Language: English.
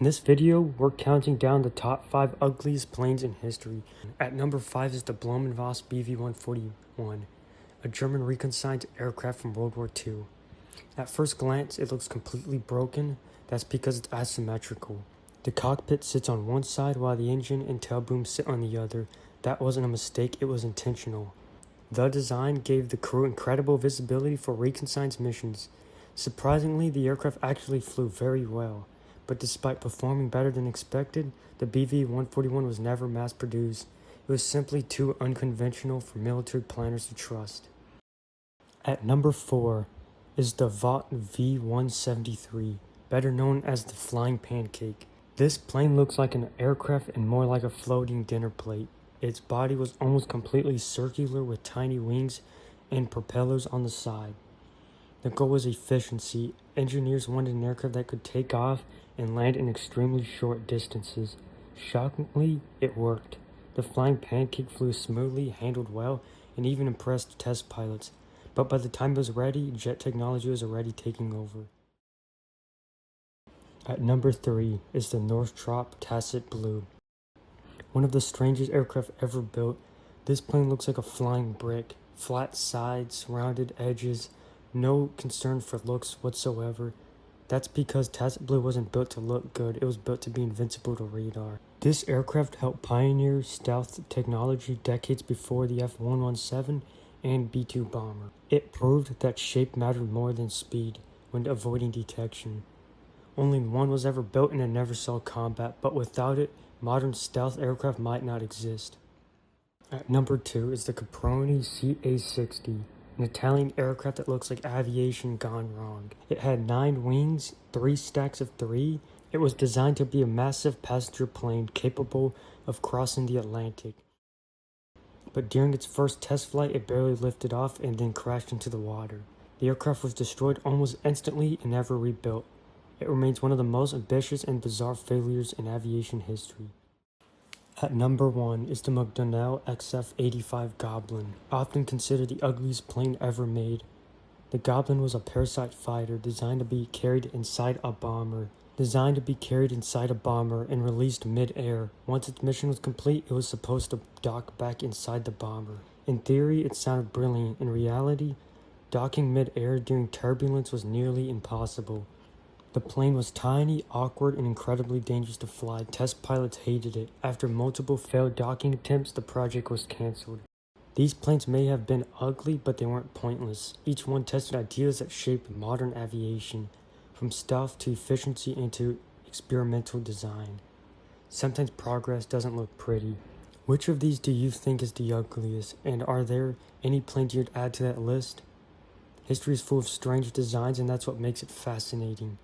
In this video, we're counting down the top 5 ugliest planes in history. At number 5 is the Blumenwas BV-141, a German reconnaissance aircraft from World War II. At first glance, it looks completely broken. That's because it's asymmetrical. The cockpit sits on one side while the engine and tail boom sit on the other. That wasn't a mistake, it was intentional. The design gave the crew incredible visibility for reconnaissance missions. Surprisingly, the aircraft actually flew very well. But despite performing better than expected, the BV-141 was never mass-produced. It was simply too unconventional for military planners to trust. At number 4 is the Vought V-173, better known as the Flying Pancake. This plane looks like an aircraft and more like a floating dinner plate. Its body was almost completely circular with tiny wings and propellers on the side. The goal was efficiency. Engineers wanted an aircraft that could take off and land in extremely short distances. Shockingly, it worked. The Flying Pancake flew smoothly, handled well, and even impressed test pilots. But by the time it was ready, jet technology was already taking over. At number 3 is the Northrop Tacit Blue. One of the strangest aircraft ever built. This plane looks like a flying brick. Flat sides, rounded edges, no concern for looks whatsoever. That's because Tacit Blue wasn't built to look good, it was built to be invincible to radar. This aircraft helped pioneer stealth technology decades before the F-117 and B-2 bomber. It proved that shape mattered more than speed when avoiding detection. Only one was ever built and it never saw combat, but without it, modern stealth aircraft might not exist. At number 2 is the Caproni CA-60, an Italian aircraft that looks like Aviation gone wrong. It had 9 wings, 3 stacks of 3. It was designed to be a massive passenger plane capable of crossing the Atlantic. But during its first test flight, it barely lifted off and then crashed into the water. The aircraft was destroyed almost instantly and never rebuilt. It remains one of the most ambitious and bizarre failures in aviation history. At number 1 is the McDonnell XF-85 Goblin, often considered the ugliest plane ever made. The Goblin was a parasite fighter designed to be carried inside a bomber and released mid-air. Once its mission was complete, it was supposed to dock back inside the bomber. In theory, it sounded brilliant. In reality, docking mid-air during turbulence was nearly impossible. The plane was tiny, awkward, and incredibly dangerous to fly. Test pilots hated it. After multiple failed docking attempts, the project was cancelled. These planes may have been ugly, but they weren't pointless. Each one tested ideas that shaped modern aviation, from stealth to efficiency and to experimental design. Sometimes progress doesn't look pretty. Which of these do you think is the ugliest, and are there any planes you'd add to that list? History is full of strange designs, and that's what makes it fascinating.